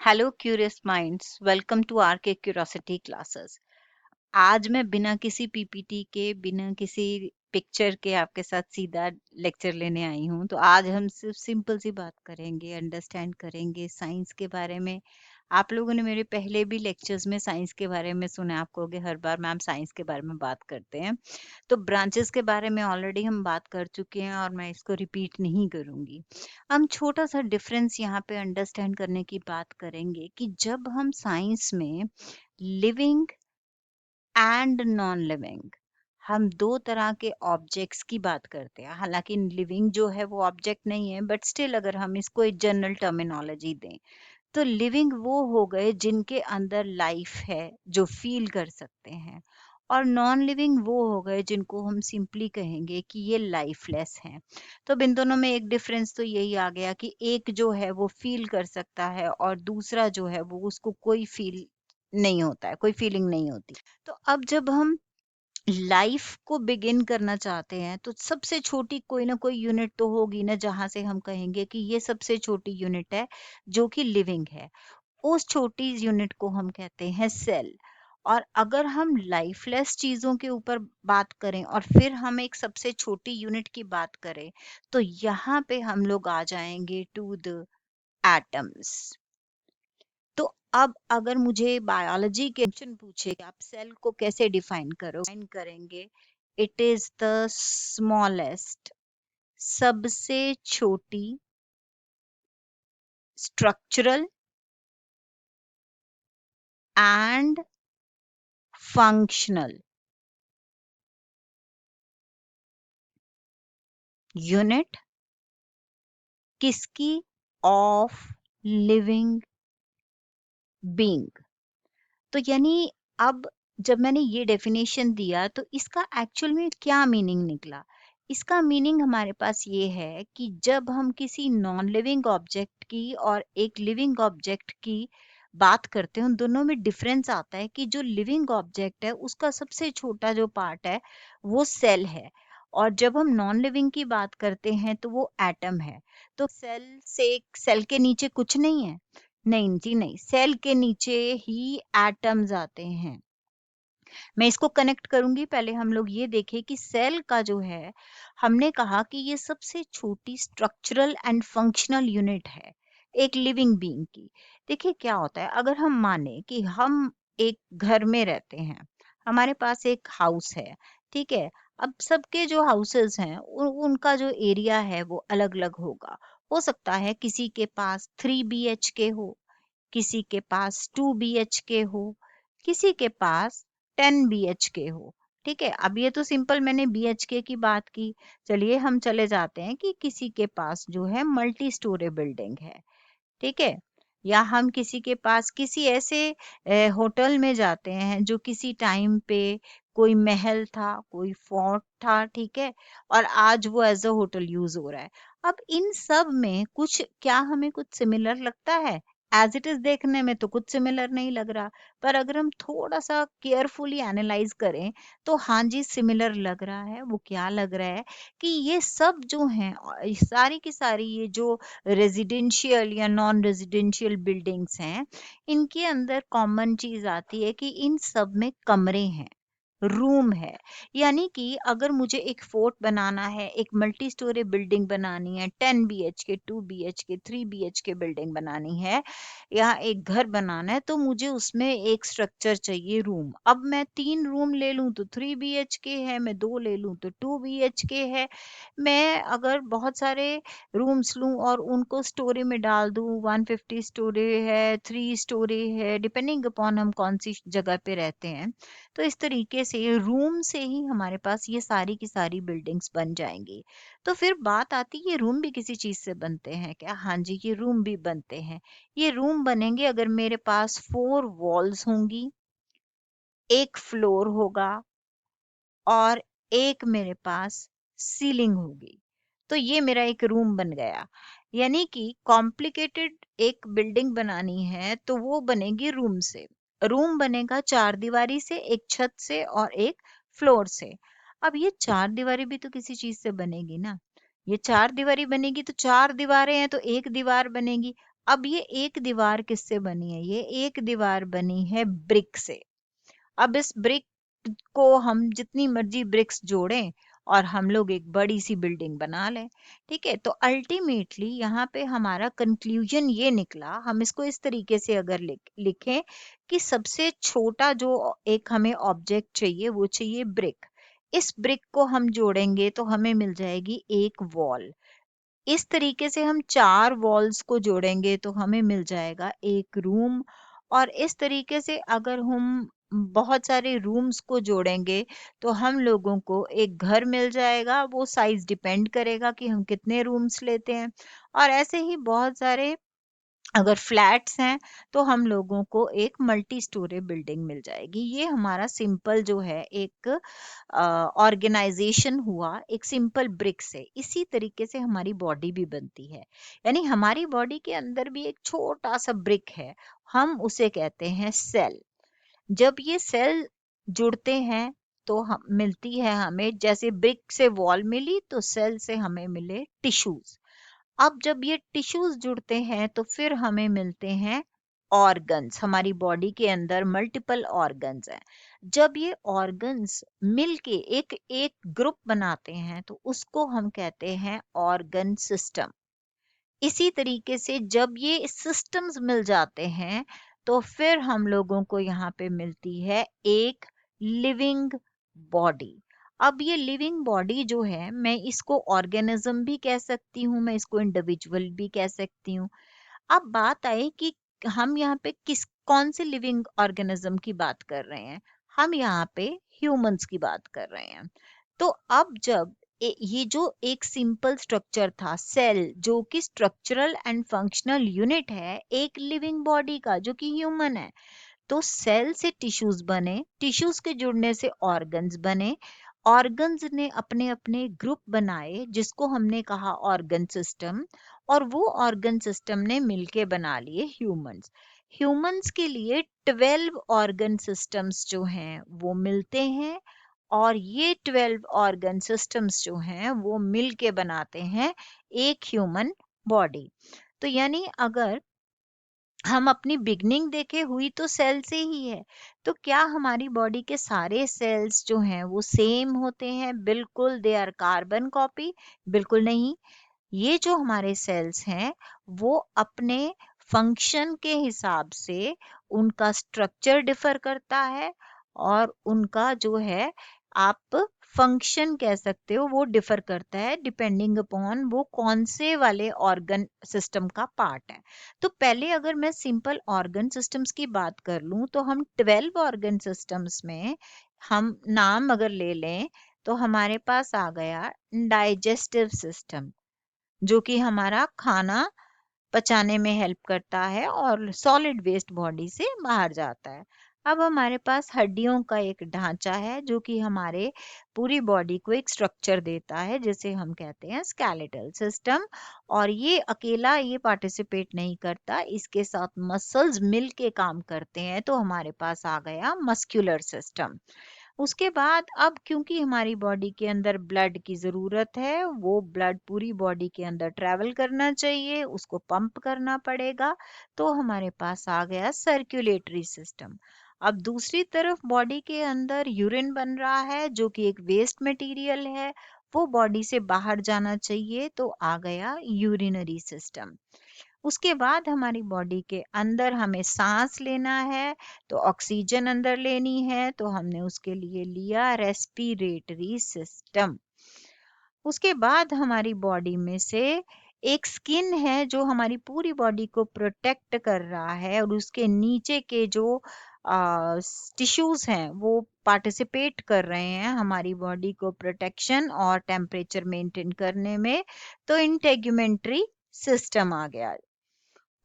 Hello curious minds, welcome to R K curiosity classes. आज मैं बिना किसी पीपीटी के, बिना किसी पिक्चर के आपके साथ सीधा लेक्चर लेने आई हूँ। तो आज हम सिर्फ सिंपल सी बात करेंगे, अंडरस्टैंड करेंगे साइंस के बारे में। आप लोगों ने मेरे पहले भी लेक्चर्स में साइंस के बारे में सुना, आप कहोगे हर बार मैम साइंस के बारे में बात करते हैं। तो ब्रांचेस के बारे में ऑलरेडी हम बात कर चुके हैं और मैं इसको रिपीट नहीं करूंगी। हम छोटा सा डिफरेंस यहाँ पे अंडरस्टैंड करने की बात करेंगे कि जब हम साइंस में लिविंग एंड नॉन लिविंग, हम दो तरह के ऑब्जेक्ट्स की बात करते हैं। हालांकि लिविंग जो है वो ऑब्जेक्ट नहीं है, बट स्टिल अगर हम इसको एक जनरल टर्मिनोलॉजी दें तो लिविंग वो हो गए जिनके अंदर लाइफ है, जो फील कर सकते हैं। और नॉन लिविंग वो हो गए जिनको हम सिंपली कहेंगे कि ये लाइफलेस हैं। तो इन दोनों में एक डिफरेंस तो यही आ गया कि एक जो है वो फील कर सकता है और दूसरा जो है वो उसको कोई फील नहीं होता है, कोई फीलिंग नहीं होती। तो अब जब हम लाइफ को बिगिन करना चाहते हैं तो सबसे छोटी कोई ना कोई यूनिट तो होगी ना, जहां से हम कहेंगे कि ये सबसे छोटी यूनिट है जो कि लिविंग है। उस छोटी यूनिट को हम कहते हैं सेल। और अगर हम लाइफलेस चीजों के ऊपर बात करें और फिर हम एक सबसे छोटी यूनिट की बात करें, तो यहाँ पे हम लोग आ जाएंगे टू द एटम्स। तो अब अगर मुझे बायोलॉजी के क्वेश्चन पूछे कि आप सेल को कैसे डिफाइन करेंगे, इट इज द स्मॉलेस्ट, सबसे छोटी स्ट्रक्चरल एंड फंक्शनल यूनिट किसकी, ऑफ लिविंग बीइंग। तो यानी अब जब मैंने ये डेफिनेशन दिया तो इसका एक्चुअल में क्या मीनिंग निकला। इसका मीनिंग हमारे पास ये है कि जब हम किसी नॉन लिविंग ऑब्जेक्ट की और एक लिविंग ऑब्जेक्ट की बात करते हैं, उन दोनों में डिफरेंस आता है कि जो लिविंग ऑब्जेक्ट है उसका सबसे छोटा जो पार्ट है वो सेल है, और जब हम नॉन लिविंग की बात करते हैं तो वो एटम है। तो सेल के नीचे कुछ नहीं है, नहीं जी नहीं, सेल के नीचे ही एटम्स आते हैं। मैं इसको कनेक्ट करूंगी, पहले हम लोग ये देखें कि सेल का जो है, हमने कहा कि ये सबसे छोटी स्ट्रक्चरल एंड फंक्शनल यूनिट है एक लिविंग बीइंग की। देखिए क्या होता है, अगर हम माने कि हम एक घर में रहते हैं, हमारे पास एक हाउस है, ठीक है। अब सबके जो हाउसेस हैं उनका जो एरिया है वो अलग अलग होगा। हो सकता है किसी के पास 3 BHK हो, किसी के पास 2 BHK हो, किसी के पास 10 BHK हो। ठीक है, अब ये तो सिंपल मैंने BHK की बात की। चलिए हम चले जाते हैं कि किसी के पास जो है मल्टी स्टोरी बिल्डिंग है, ठीक है। या हम किसी के पास किसी ऐसे होटल में जाते हैं जो किसी टाइम पे कोई महल था, कोई फोर्ट था, ठीक है, और आज वो एज अ होटल यूज हो रहा है। अब इन सब में कुछ क्या हमें कुछ सिमिलर लगता है? एज इट इज देखने में तो कुछ सिमिलर नहीं लग रहा, पर अगर हम थोड़ा सा केयरफुली एनालाइज करें तो हाँ जी सिमिलर लग रहा है। वो क्या लग रहा है कि ये सब जो हैं, सारी की सारी ये जो रेजिडेंशियल या नॉन रेजिडेंशियल बिल्डिंग्स हैं, इनके अंदर कॉमन चीज आती है कि इन सब में कमरे हैं, रूम है। यानी कि अगर मुझे एक फोर्ट बनाना है, एक मल्टी स्टोरी बिल्डिंग बनानी है, 10 BHK 2 BHK 3 BHK बिल्डिंग बनानी है, या एक घर बनाना है, तो मुझे उसमें एक स्ट्रक्चर चाहिए, रूम। अब मैं 3 रूम ले लूं तो 3 BHK है, मैं 2 ले लूं तो 2 BHK है। मैं अगर बहुत सारे रूम्स लूं और उनको स्टोरी में डाल दूं, 150 स्टोरी है, 3 स्टोरी है, डिपेंडिंग अपॉन हम कौन सी जगह पे रहते हैं। तो इस तरीके से रूम से ही हमारे पास ये सारी की सारी बिल्डिंग्स बन जाएंगी। तो फिर बात आती है, ये रूम भी किसी चीज से बनते हैं क्या? हाँ जी, ये रूम भी बनते हैं। ये रूम बनेंगे अगर मेरे पास 4 वॉल्स होंगी, एक फ्लोर होगा और एक मेरे पास सीलिंग होगी। तो ये मेरा एक रूम बन गया। यानी कि कॉम्प्लिकेटेड एक बिल्डिंग बनानी है तो वो बनेगी रूम से। रूम बनेगा 4 दीवारी से, एक छत से और एक फ्लोर से। अब ये 4 दीवारी भी तो किसी चीज से बनेगी ना। ये 4 दीवारी बनेगी तो 4 दीवारें हैं तो एक दीवार बनेगी। अब ये एक दीवार किससे बनी है? ये एक दीवार बनी है ब्रिक से। अब इस ब्रिक को हम जितनी मर्जी ब्रिक्स जोड़ें और हम लोग एक बड़ी सी बिल्डिंग बना लें। ठीक है, तो अल्टीमेटली यहाँ पे हमारा कंक्लूजन ये निकला, हम इसको इस तरीके से अगर लिखें कि सबसे छोटा जो एक हमें ऑब्जेक्ट चाहिए वो चाहिए ब्रिक। इस ब्रिक को हम जोड़ेंगे तो हमें मिल जाएगी एक वॉल। इस तरीके से हम 4 वॉल्स को जोड़ेंगे तो हमें मिल जाएगा एक रूम। और इस तरीके से अगर हम बहुत सारे रूम्स को जोड़ेंगे तो हम लोगों को एक घर मिल जाएगा। वो साइज डिपेंड करेगा कि हम कितने रूम्स लेते हैं। और ऐसे ही बहुत सारे अगर फ्लैट्स हैं तो हम लोगों को एक मल्टी स्टोरी बिल्डिंग मिल जाएगी। ये हमारा सिंपल जो है एक ऑर्गेनाइजेशन हुआ एक सिंपल ब्रिक से। इसी तरीके से हमारी बॉडी भी बनती है, यानी हमारी बॉडी के अंदर भी एक छोटा सा ब्रिक है, हम उसे कहते हैं सेल। जब ये सेल जुड़ते हैं तो हम मिलती है हमें, जैसे ब्रिक से वॉल मिली तो सेल से हमें मिले टिश्यूज। अब जब ये टिश्यूज जुड़ते हैं तो फिर हमें मिलते हैं ऑर्गन्स। हमारी बॉडी के अंदर मल्टीपल ऑर्गन्स हैं। जब ये ऑर्गन्स मिलके एक एक ग्रुप बनाते हैं तो उसको हम कहते हैं ऑर्गन सिस्टम। इसी तरीके से जब ये सिस्टम्स मिल जाते हैं तो फिर हम लोगों को यहाँ पे मिलती है एक लिविंग बॉडी। अब ये लिविंग बॉडी जो है, मैं इसको ऑर्गेनिज्म भी कह सकती हूँ, मैं इसको इंडिविजुअल भी कह सकती हूँ। अब बात आई कि हम यहाँ पे किस कौन से लिविंग ऑर्गेनिज्म की बात कर रहे हैं। हम यहाँ पे ह्यूमंस की बात कर रहे हैं। तो अब जब ये जो एक सिंपल स्ट्रक्चर था सेल, जो कि स्ट्रक्चरल एंड फंक्शनल यूनिट है एक लिविंग बॉडी का जो कि ह्यूमन है, तो सेल से टिश्यूज बने, टिश्यूज के जुड़ने से ऑर्गन्स बने, ऑर्गन्स ने अपने अपने ग्रुप बनाए जिसको हमने कहा ऑर्गन सिस्टम, और वो ऑर्गन सिस्टम ने मिलके बना लिए ह्यूमंस। ह्यूमंस के लिए 12 ऑर्गन सिस्टम्स जो हैं वो मिलते हैं, और ये 12 ऑर्गन सिस्टम्स जो हैं वो मिलके बनाते हैं एक ह्यूमन बॉडी। तो यानी अगर हम अपनी बिगनिंग देखे हुई तो सेल से ही है, तो क्या हमारी बॉडी के सारे सेल्स जो हैं वो सेम होते हैं? बिल्कुल, दे आर कार्बन कॉपी? बिल्कुल नहीं। ये जो हमारे सेल्स हैं वो अपने फंक्शन के हिसाब से उनका स्ट्रक्चर डिफर करता है, और उनका जो है आप फंक्शन कह सकते हो वो डिफर करता है डिपेंडिंग अपॉन वो कौन से वाले ऑर्गन सिस्टम का पार्ट है। तो पहले अगर मैं सिंपल ऑर्गन सिस्टम्स की बात कर लूं तो हम 12 ऑर्गन सिस्टम्स में हम नाम अगर ले लें तो हमारे पास आ गया डाइजेस्टिव सिस्टम, जो कि हमारा खाना पचाने में हेल्प करता है और सॉलिड वेस्ट बॉडी से बाहर जाता है। अब हमारे पास हड्डियों का एक ढांचा है जो कि हमारे पूरी बॉडी को एक स्ट्रक्चर देता है, जिसे हम कहते हैं स्केलेटल सिस्टम। और ये अकेला ये पार्टिसिपेट नहीं करता, इसके साथ मसल्स मिल के काम करते हैं, तो हमारे पास आ गया मस्कुलर सिस्टम। उसके बाद अब क्योंकि हमारी बॉडी के अंदर ब्लड की जरूरत है, वो ब्लड पूरी बॉडी के अंदर ट्रेवल करना चाहिए, उसको पंप करना पड़ेगा, तो हमारे पास आ गया सर्कुलेटरी सिस्टम। अब दूसरी तरफ बॉडी के अंदर यूरिन बन रहा है जो कि एक वेस्ट मटेरियल है, वो बॉडी से बाहर जाना चाहिए, तो आ गया यूरिनरी सिस्टम। उसके बाद हमारी बॉडी के अंदर हमें सांस लेना है, तो ऑक्सीजन अंदर लेनी है, तो हमने उसके लिए लिया रेस्पिरेटरी सिस्टम। उसके बाद हमारी बॉडी में से एक स्किन है जो हमारी पूरी बॉडी को प्रोटेक्ट कर रहा है, और उसके नीचे के जो टिश्यूज हैं वो पार्टिसिपेट कर रहे हैं हमारी बॉडी को प्रोटेक्शन और टेम्परेचर मेंटेन करने में, तो इंटेग्यूमेंट्री सिस्टम आ गया।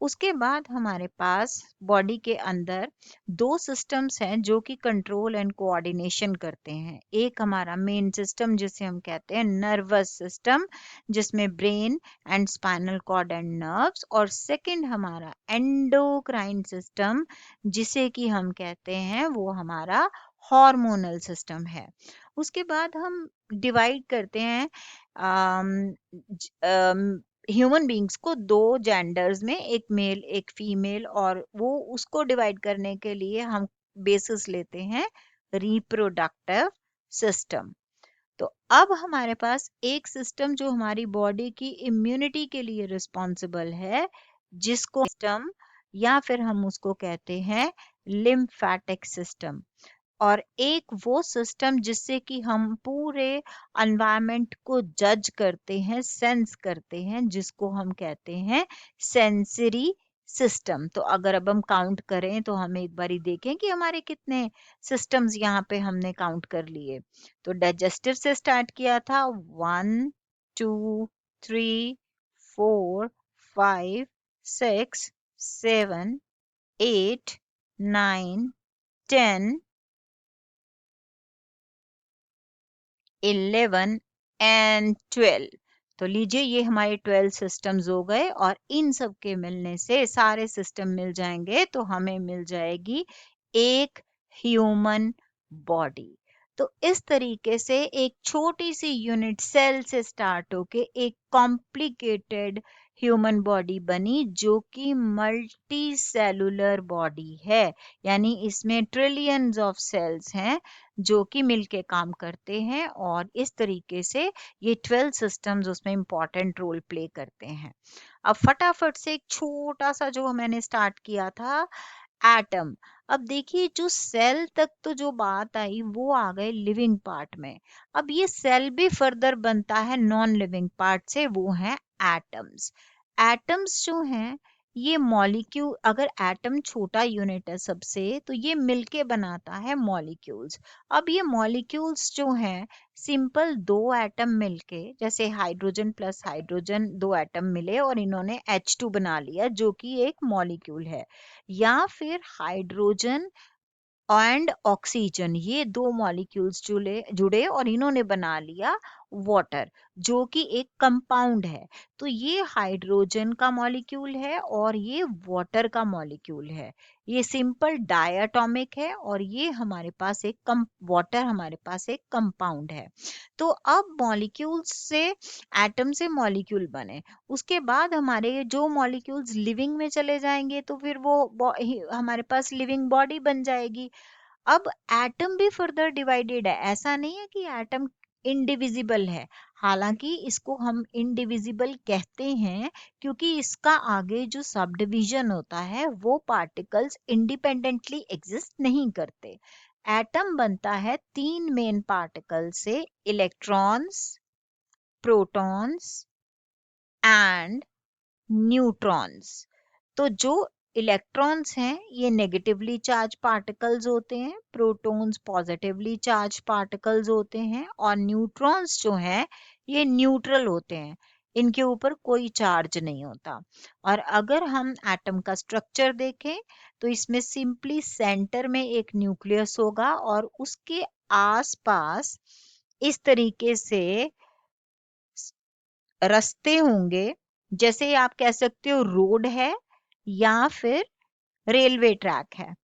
उसके बाद हमारे पास बॉडी के अंदर दो सिस्टम्स हैं जो कि कंट्रोल एंड कोऑर्डिनेशन करते हैं। एक हमारा मेन सिस्टम जिसे हम कहते हैं नर्वस सिस्टम, जिसमें brain and spinal cord and nerves, और सेकंड हमारा एंडोक्राइन सिस्टम जिसे कि हम कहते हैं वो हमारा हार्मोनल सिस्टम है। उसके बाद हम डिवाइड करते हैं ह्यूमन बींग्स को 2 जेंडर्स में, एक मेल एक फीमेल, और वो उसको डिवाइड करने के लिए हम बेसिस लेते हैं रिप्रोडक्टिव सिस्टम। तो अब हमारे पास एक सिस्टम जो हमारी बॉडी की इम्यूनिटी के लिए रिस्पॉन्सिबल है, जिसको सिस्टम या फिर हम उसको कहते हैं लिम्फेटिक सिस्टम, और एक वो सिस्टम जिससे कि हम पूरे एनवायरनमेंट को जज करते हैं, सेंस करते हैं, जिसको हम कहते हैं सेंसरी सिस्टम। तो अगर अब हम काउंट करें तो हम एक बारी देखें कि हमारे कितने सिस्टम्स यहाँ पे हमने काउंट कर लिए। तो डाइजेस्टिव से स्टार्ट किया था, 1 2 3 4 5 6 7 8 9 10 11 एंड 12। तो लीजिए ये हमारे 12 सिस्टम्स हो गए, और इन सब के मिलने से सारे सिस्टम मिल जाएंगे तो हमें मिल जाएगी एक ह्यूमन बॉडी। तो इस तरीके से एक छोटी सी यूनिट सेल से स्टार्ट होके एक कॉम्प्लिकेटेड ह्यूमन बॉडी बनी, जो कि मल्टी सेलुलर बॉडी है, यानी इसमें ट्रिलियंस ऑफ सेल्स हैं जो कि मिलके काम करते हैं, और इस तरीके से ये 12 सिस्टम्स उसमें इंपॉर्टेंट रोल प्ले करते हैं। अब फटाफट से एक छोटा सा जो मैंने स्टार्ट किया था, एटम। अब देखिए जो सेल तक तो जो बात आई वो आ गए लिविंग पार्ट में। अब ये सेल भी फर्दर बनता है नॉन लिविंग पार्ट से, वो है एटम्स। एटम्स जो हैं ये मॉलिक्यूल, अगर एटम छोटा यूनिट है सबसे, तो ये मिलके बनाता है मॉलिक्यूल्स। अब ये मॉलिक्यूल्स जो हैं सिंपल 2 एटम मिलके, जैसे हाइड्रोजन प्लस हाइड्रोजन 2 एटम मिले और इन्होंने H2 बना लिया, जो कि एक मॉलिक्यूल है, या फिर हाइड्रोजन एंड ऑक्सीजन, ये 2 मॉलिक्यूल्स जुड़े और इन्होंने बना लिया वाटर, जो कि एक कंपाउंड है। तो ये हाइड्रोजन का मॉलिक्यूल है और ये वाटर का मॉलिक्यूल है। ये सिंपल डायटोमिक है, और ये हमारे पास एक वाटर हमारे पास एक कंपाउंड है। तो अब मॉलिक्यूल्स से, एटम से मॉलिक्यूल बने, उसके बाद हमारे जो मॉलिक्यूल्स लिविंग में चले जाएंगे तो फिर वो हमारे पास लिविंग बॉडी बन जाएगी। अब एटम भी फर्दर डिवाइडेड है, ऐसा नहीं है कि एटम इनडिविजिबल है, हालांकि इसको हम इनडिविजिबल कहते हैं क्योंकि इसका आगे जो सब डिवीजन होता है वो पार्टिकल्स इंडिपेंडेंटली एग्जिस्ट नहीं करते। एटम बनता है 3 मेन पार्टिकल से, इलेक्ट्रॉन्स, प्रोटॉन्स एंड न्यूट्रॉन्स। तो जो इलेक्ट्रॉन्स हैं ये नेगेटिवली चार्ज पार्टिकल्स होते हैं, प्रोटॉन्स पॉजिटिवली चार्ज पार्टिकल्स होते हैं, और न्यूट्रॉन्स जो हैं ये न्यूट्रल होते हैं, इनके ऊपर कोई चार्ज नहीं होता। और अगर हम एटम का स्ट्रक्चर देखें तो इसमें सिंपली सेंटर में एक न्यूक्लियस होगा और उसके आसपास इस तरीके से रास्ते होंगे, जैसे आप कह सकते हो रोड है या फिर रेलवे ट्रैक है।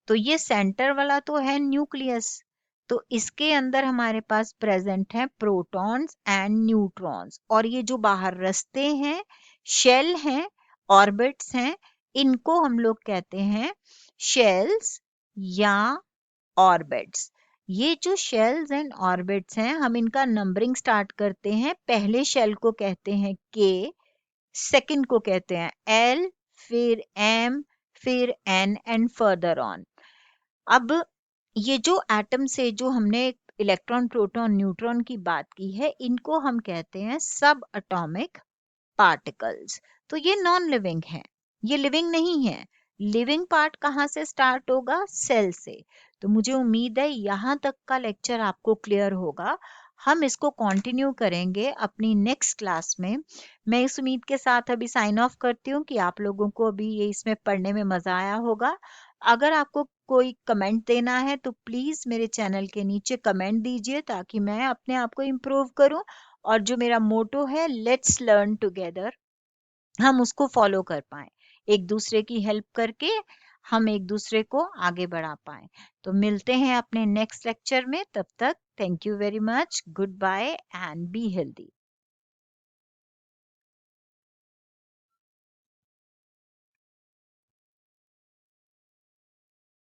तो ये सेंटर वाला तो है न्यूक्लियस, तो इसके अंदर हमारे पास प्रेजेंट है प्रोटॉन्स एंड न्यूट्रॉन्स, और ये जो बाहर रास्ते हैं, शेल हैं, ऑर्बिट्स हैं, इनको हम लोग कहते हैं शेल्स या ऑर्बिट्स। ये जो शेल्स एंड ऑर्बिट्स हैं, हम इनका नंबरिंग स्टार्ट करते हैं। पहले शेल को कहते हैं के, सेकंड को कहते हैं एल, फिर एम, फिर एन एंड फर्दर ऑन। अब ये जो एटम से जो हमने इलेक्ट्रॉन प्रोटॉन न्यूट्रॉन की बात की है, इनको हम कहते हैं सब एटॉमिक पार्टिकल्स। तो ये नॉन लिविंग है, ये लिविंग नहीं है। लिविंग पार्ट कहाँ से स्टार्ट होगा? सेल से। तो मुझे उम्मीद है यहाँ तक का लेक्चर आपको क्लियर होगा। हम इसको कंटिन्यू करेंगे अपनी नेक्स्ट क्लास में। मैं इस उम्मीद के साथ अभी साइन ऑफ करती हूँ कि आप लोगों को अभी ये इसमें पढ़ने में मजा आया होगा। अगर आपको कोई कमेंट देना है तो प्लीज मेरे चैनल के नीचे कमेंट दीजिए, ताकि मैं अपने आप को इम्प्रूव करूं, और जो मेरा मोटो है लेट्स लर्न टुगेदर, हम उसको फॉलो कर पाए, एक दूसरे की हेल्प करके हम एक दूसरे को आगे बढ़ा पाए। तो मिलते हैं अपने नेक्स्ट लेक्चर में, तब तक thank you very much, good bye and be healthy.